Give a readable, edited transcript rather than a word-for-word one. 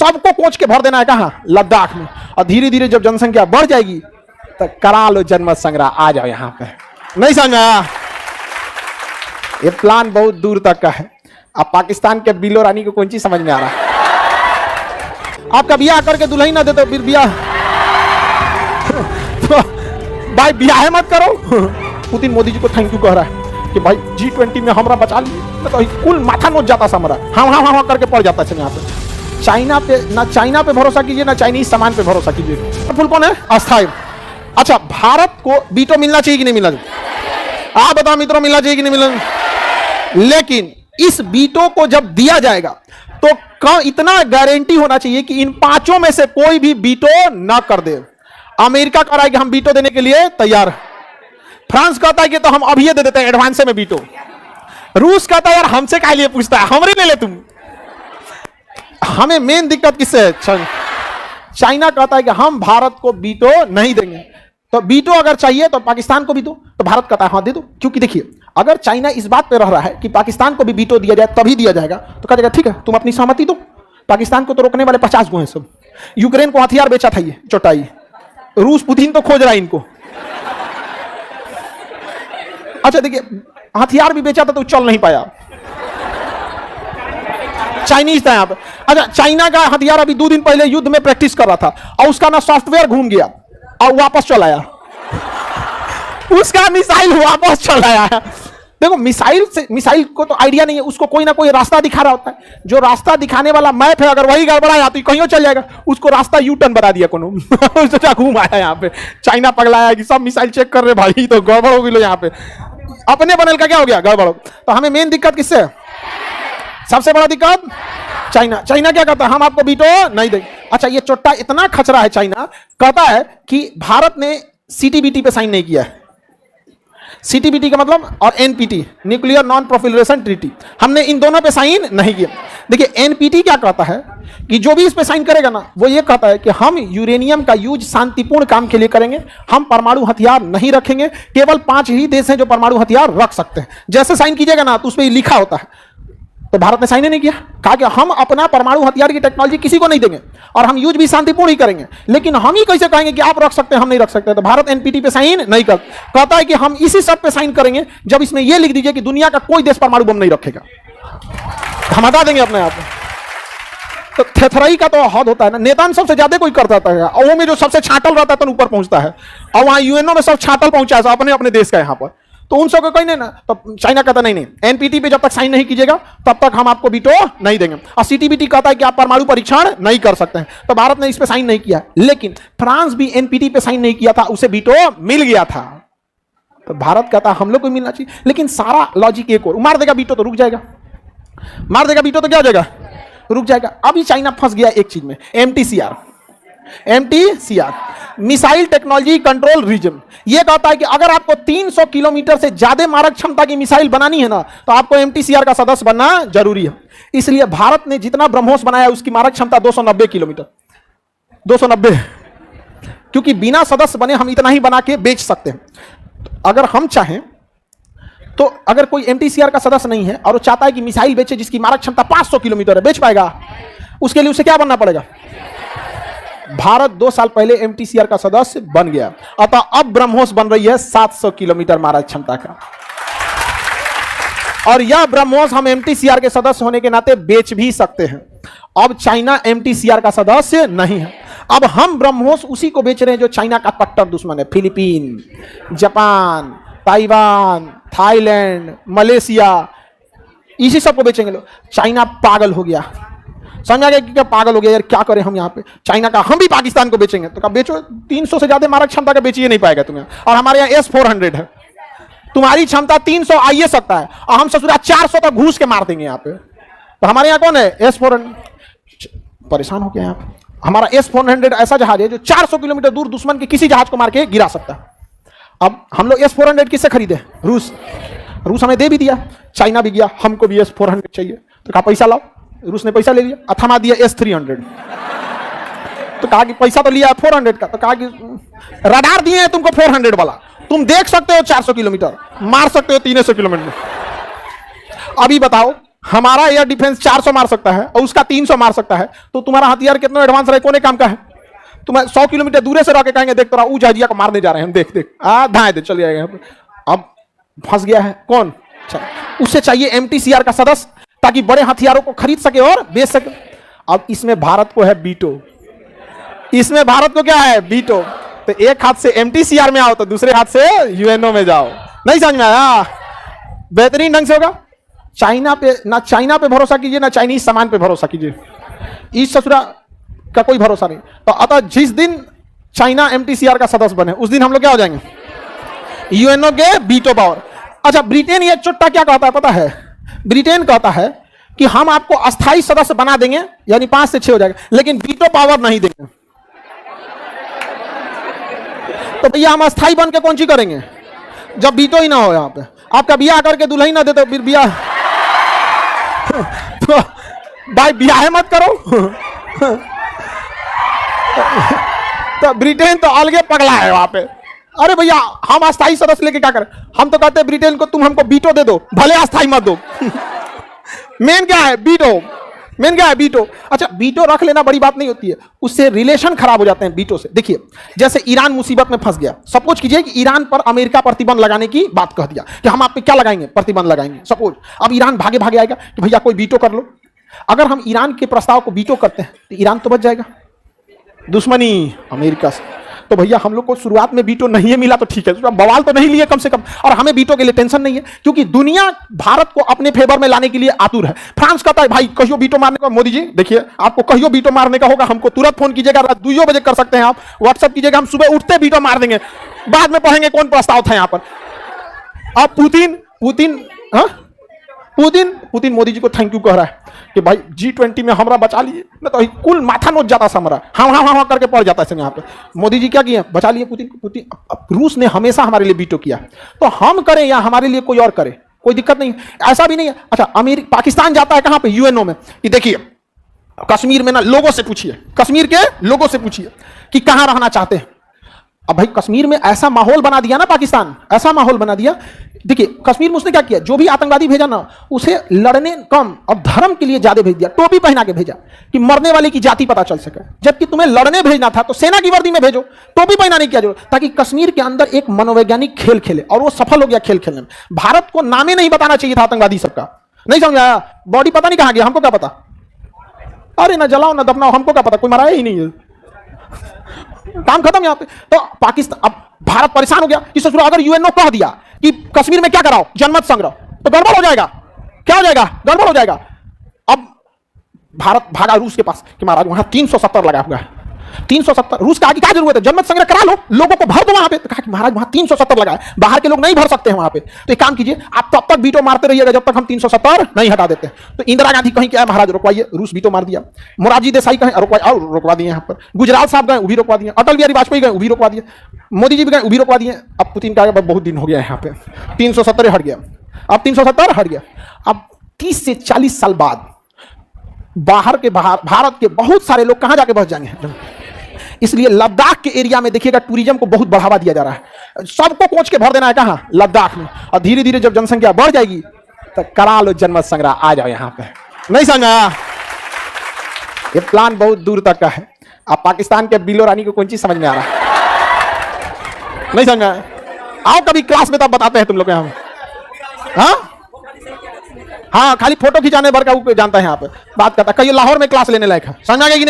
सबको कोच के भर देना है कहाँ, लद्दाख में। और धीरे धीरे जब जनसंख्या बढ़ जाएगी तो करा लो जनमत संग्रह, आ जाओ यहां पे। नहीं समझ आया? ये प्लान बहुत दूर तक का है। अब पाकिस्तान के बिलो रानी को कौन चीज समझ में आ रहा है? आपका ब्याह करके दुल्हन ना दे तो फिर ब्याह तो भाई ब्याह मत करो। पुतिन मोदी जी को थैंक यू कह रहा है कि भाई G20 में हमरा बचा लिए, तो कुल माथा नोच जाता समरा, हाँ करके पड़ जाता है यहाँ पे। चाइना पे ना, चाइना पे भरोसा कीजिए ना चाइनीज सामान पे भरोसा कीजिए। फुल कौन है? अस्थायी। अच्छा, भारत को वीटो मिलना चाहिए कि नहीं मिलना चाहिए? आप बताओ मित्रों, मिलना चाहिए कि नहीं मिलना? लेकिन इस वीटो को जब दिया जाएगा तो इतना गारंटी होना चाहिए कि इन पांचों में से कोई भी वीटो ना कर दे। अमेरिका कह रहा है कि हम वीटो देने के लिए तैयार है। फ्रांस कहता है कि तो हम अभी दे देते हैं एडवांस में वीटो। रूस कहता है यार हमसे काहे लिए पूछता है, हमरे ले ले तुम। हमें मेन दिक्कत किससे है? चाइना कहता है कि हम भारत को वीटो नहीं देंगे। तो वीटो अगर चाहिए तो पाकिस्तान को भी दो, तो भारत कहता है हाँ दे दो। क्योंकि देखिए, अगर चाइना इस बात पे रह रहा है कि पाकिस्तान को भी वीटो दिया जाए तभी दिया जाएगा, तो कहा जाएगा ठीक है तुम अपनी सहमति दो। पाकिस्तान को तो रोकने वाले 50 गो हैं सब। यूक्रेन को हथियार बेचा था ये चौटाई, रूस पुतिन तो खोज रहा है इनको। अच्छा देखिए, हथियार भी बेचा था तो चल नहीं पाया, चाइनीज था यहाँ पे। अच्छा, चाइना का हथियार अभी 2 दिन पहले युद्ध में प्रैक्टिस कर रहा था और उसका ना सॉफ्टवेयर घूम गया और वापस चल आया। उसका मिसाइल वापस चल आया। देखो, मिसाइल को तो आइडिया नहीं है, उसको कोई ना कोई रास्ता दिखा रहा होता है। जो रास्ता दिखाने वाला मैप है अगर वही गड़बड़ाया तो कहीं चल जाएगा। उसको रास्ता यू टर्न बना दिया कोनो। सोचा घूम आया यहाँ पे। चाइना पगलाया कि सब मिसाइल चेक कर रहे भाई, तो गड़बड़ हो गई लो यहाँ पे। अपने बनल का क्या हो गया, गड़बड़। तो हमें मेन दिक्कत किससे है? सबसे बड़ा दिक्कत चाइना। चाइना क्या कहता है? हम आपको वीटो नहीं देंगे। अच्छा, ये चोट्टा इतना खचरा है, चाइना कहता है कि भारत ने सीटीबीटी पे साइन नहीं किया है। सीटीबीटी का मतलब, और NPT, nuclear non proliferation treaty, हमने इन दोनों पे साइन नहीं किया। देखिए, एनपीटी क्या कहता है कि जो भी इस पे साइन करेगा ना, वो ये कहता है कि हम यूरेनियम का यूज शांतिपूर्ण काम के लिए करेंगे, हम परमाणु हथियार नहीं रखेंगे, केवल 5 ही देश हैं जो परमाणु हथियार रख सकते हैं। जैसे साइन कीजिएगा ना तो उस पर लिखा होता है। तो भारत ने साइन नहीं किया, कहा कि हम अपना परमाणु हथियार की टेक्नोलॉजी किसी को नहीं देंगे और हम यूज भी शांतिपूर्ण ही करेंगे। लेकिन हम ही कैसे कहेंगे कि आप रख सकते हैं, हम नहीं रख सकते? तो भारत एनपीटी पे साइन नहीं कर, कहता है कि हम इसी सब पे साइन करेंगे जब इसमें यह लिख दीजिए कि दुनिया का कोई देश परमाणु बम नहीं रखेगा। हम हटा देंगे अपने आप। तो थेथराई का तो हद होता है ना, नेता सबसे ज्यादा कोई करता है और वो में जो सबसे छाटल रहता है तो ऊपर पहुंचता है, और वहां यूएनओ में सब छाटल पहुंचा है अपने अपने देश का यहाँ पर। तो उन सबको कहीं नहीं ना, तो चाइना कहता नहीं, एनपीटी पे जब तक साइन नहीं कीजिएगा तब तक हम आपको वीटो नहीं देंगे। और सीटीबीटी कहता है कि आप परमाणु परीक्षण नहीं कर सकते हैं। तो भारत ने इस पे साइन नहीं किया, लेकिन फ्रांस भी एनपीटी पे साइन नहीं किया था, उसे वीटो मिल गया था। तो भारत कहता है हम लोग को मिलना चाहिए, लेकिन सारा लॉजिक एक और, मार देगा वीटो तो रुक जाएगा, मार देगा वीटो तो क्या हो जाएगा, रुक जाएगा। अभी चाइना फंस गया एक चीज में, MTCR, missile technology control region. यह कहता है कि अगर आपको 300 किलोमीटर से ज्यादा मारक क्षमता की मिसाइल बनानी है ना, तो आपको एमटीसीआर का सदस्य बनना जरूरी है। इसलिए भारत ने जितना ब्रह्मोस बनाया उसकी मारक क्षमता 290 किलोमीटर, 290, क्योंकि बिना सदस्य बने हम इतना ही बना के बेच सकते हैं। तो अगर हम चाहें तो अगर कोई एमटीसीआर का सदस्य नहीं है और वो चाहता है कि मिसाइल बेचे जिसकी मारक क्षमता 500 किलोमीटर है, बेच पाएगा? उसके लिए उसे क्या बनना पड़ेगा? भारत 2 साल पहले एमटीसीआर का सदस्य बन गया, अतः अब ब्रह्मोस बन रही है 700 किलोमीटर मारक क्षमता का। और यह ब्रह्मोस हम एमटीसीआर के सदस्य होने के नाते बेच भी सकते हैं। अब चाइना एमटीसीआर का सदस्य नहीं है, अब हम ब्रह्मोस उसी को बेच रहे हैं जो चाइना का कट्टर दुश्मन है। Philippine, Japan, Taiwan, Thailand, Malaysia, इसी सबको बेचेंगे लोग। चाइना पागल हो गया, समझा गया कि क्या पागल हो गया यार, क्या करें हम यहाँ पे। चाइना का हम भी पाकिस्तान को बेचेंगे, तो कहा बेचो, 300 से ज्यादा मारक क्षमता का बेचिए नहीं पाएगा तुम्हें। और हमारे यहाँ S-400 है, तुम्हारी क्षमता 300 आइए सकता है और हम ससुरा 400 तक घूस के मार देंगे यहाँ पे। तो हमारे यहाँ कौन है? S-400। परेशान हो गया यहाँ पे। हमारा S-400 ऐसा जहाज है जो 400 किलोमीटर दूर दुश्मन के किसी जहाज को मार के गिरा सकता है। अब हम लोग S-400 किससे खरीदे? रूस हमें दे भी दिया, चाइना भी गया हमको भी S-400 चाहिए, तो कहा पैसा लाओ। रूस ने पैसा ले लिया, अथमा दिया S-300। तो कहा कि पैसा तो लिया 400 का, तो कहा कि रडार दिए हैं तुमको 400 वाला, तुम देख सकते हो 400 किलोमीटर, मार सकते हो 300 किलोमीटर। अभी बताओ हमारा एयर डिफेंस 400 मार सकता है और उसका 300 मार सकता है, तो तुम्हारा हथियार कितना एडवांस रहे, कोने काम का है? तुम्हें 100 किलोमीटर दूर से रह के कहेंगे देख तो जहाजिया को मारने जा रहे हैं हम, देख देख धाए दे चले जाएंगे। अब फंस गया है कौन? उससे चाहिए MTCR का सदस्य, ताकि बड़े हथियारों को खरीद सके और बेच सके। अब इसमें भारत को है बीटो, इसमें भारत को क्या है? बीटो। तो एक हाथ से MTCR में आओ तो दूसरे हाथ से UNO में जाओ। नहीं समझ में आया? बेहतरीन ढंग से होगा। चाइना पे ना, चाइना पे भरोसा कीजिए ना चाइनीज सामान पे भरोसा कीजिए, इस ससुरा का कोई भरोसा नहीं। तो अतः जिस दिन चाइना MTCR का सदस्य बने उस दिन हम लोग क्या हो जाएंगे? UNO के बीटो पावर। अच्छा, ब्रिटेन ये चुट्टा क्या कहता है पता है? ब्रिटेन कहता है कि हम आपको अस्थाई सदस्य बना देंगे, यानी 5 से 6 हो जाएगा, लेकिन बीटो पावर नहीं देंगे। तो भैया हम अस्थाई बन के कौन सी करेंगे जब बीटो ही ना हो? यहाँ पे आपका बियाह करके दुल्हन ना दे तो फिर बियाह तो भाई बियाह मत करो। तो ब्रिटेन तो अलगे पगला है वहां पे। अरे भैया हम अस्थाई सदस्य लेके क्या करें? हम तो कहते हैं ब्रिटेन को तुम हमको बीटो दे दो, भले अस्थाई मत दो। मेन क्या है? बीटो। मेन क्या है? बीटो। अच्छा, बीटो रख लेना बड़ी बात नहीं होती है, उससे रिलेशन खराब हो जाते हैं बीटो से। देखिए जैसे ईरान मुसीबत में फंस गया, सपोज कीजिए कि ईरान पर अमेरिका प्रतिबंध लगाने की बात कह दिया कि हम आप पे क्या लगाएंगे? प्रतिबंध लगाएंगे। सपोज अब ईरान भागे भागे आएगा कि भैया कोई बीटो कर लो। अगर हम ईरान के प्रस्ताव को बीटो करते हैं तो ईरान तो बच जाएगा दुश्मनी अमेरिका से। तो भैया हम लोग को शुरुआत में बीटो नहीं मिला तो ठीक है, बवाल तो नहीं लिए कम से कम, और हमें बीटो के लिए टेंशन नहीं है, क्योंकि दुनिया भारत को अपने फेवर में लाने के लिए आतुर है। फ्रांस कहता है भाई कहियो बीटो मारने का, मोदी जी देखिए आपको कहियो बीटो मारने का होगा, हमको तुरंत फोन कीजिएगा, रात 2 बजे कर सकते हैं आप, व्हाट्सएप कीजिएगा, हम सुबह उठते बीटो मार देंगे, बाद में पढ़ेंगे कौन प्रस्ताव था यहाँ पर। अब पुतिन मोदी जी को थैंक यू कह रहा है कि भाई G20 में हमरा बचा लिए, न तो कुल माथा नोच जाता समरा, हाँ करके पड़ जाता है यहाँ पे। मोदी जी क्या किए? बचा लिए पुतिन को। रूस ने हमेशा हमारे लिए बीटो किया, तो हम करें या हमारे लिए कोई और करे, कोई दिक्कत नहीं, ऐसा भी नहीं है। अच्छा, पाकिस्तान जाता है कहां पे? UNO में। कि देखिए कश्मीर में ना लोगों से पूछिए, कश्मीर के लोगों से पूछिए कि कहां रहना चाहते हैं। अब भाई कश्मीर में ऐसा माहौल बना दिया ना पाकिस्तान, ऐसा माहौल बना दिया। देखिए कश्मीर में उसने क्या किया? जो भी आतंकवादी भेजा ना उसे लड़ने कम और धर्म के लिए ज्यादा भेज दिया, टोपी पहना के भेजा कि मरने वाले की जाति पता चल सके, जबकि तुम्हें लड़ने भेजना था तो सेना की वर्दी में भेजो, टोपी पहना नहीं किया जो, ताकि कश्मीर के अंदर एक मनोवैज्ञानिक खेल खेले, और वो सफल हो गया खेल खेलने में। भारत को नामे नहीं बताना चाहिए था आतंकवादी सबका, नहीं समझ आया? बॉडी पता नहीं कहां गया, हमको क्या पता? अरे ना जलाओ ना दफनाओ, हमको क्या पता, कोई मराया ही नहीं है, काम खत्म यहाँ पे। तो पाकिस्तान, अब भारत परेशान हो गया कि ससुर अगर UNO कह दिया कि कश्मीर में क्या कराओ? जनमत संग्रह, तो गड़बड़ हो जाएगा। क्या हो जाएगा? गड़बड़ हो जाएगा। अब भारत भागा रूस के पास कि महाराज वहां 370 लगा हुआ है, 370। रूस का आगे क्या जरूरत है? जनमत संग्रह करा लो, लोगों को भर दो वहां पे। तो कहा कि महाराज वहां 370 लगा है, बाहर के लोग नहीं भर सकते हैं वहां पे, तो एक काम कीजिए आप तब तक बीटो मारते रहिएगा जब तक हम 370 नहीं हटा देते। तो इंदिरा गांधी कहीं क्या महाराज रुकवाइए, रूस बीटो मार दिया। मोरारजी देसाई कहीं रुकवा दिए, यहाँ पर गुजराल साहब गए वो भी रुकवा दिए, अटल बिहारी वाजपेयी गए वो भी रुकवा दिए, मोदी जी भी गए वो भी रुकवा दिए। अब पुतिन का बहुत दिन हो गया यहाँ पे, 370 हट गया, अब 370 हट गया। अब 30 से 40 साल बाद बाहर भारत के बहुत सारे लोग कहां जाके बस जाएंगे? इसलिए लद्दाख के एरिया में देखिएगा टूरिज्म को बहुत बढ़ावा दिया जा रहा है, सबको कोच के भर देना है कहां? लद्दाख में। और धीरे धीरे जब जनसंख्या बढ़ जाएगी तो करा लो जनमत संग्रह, आ जाओ यहां पे। नहीं समझा? ये प्लान बहुत दूर तक का है। अब पाकिस्तान के बिलो रानी को कौन चीज समझ में आ रहा है? नहीं समझा? आओ कभी क्लास में तब बताते हैं तुम लोग यहाँ। हाँ खाली फोटो खिंचाने भर का जानता है यहाँ पे बात करता, कहीं लाहौर में क्लास लेने लायक है, समझा कि नहीं?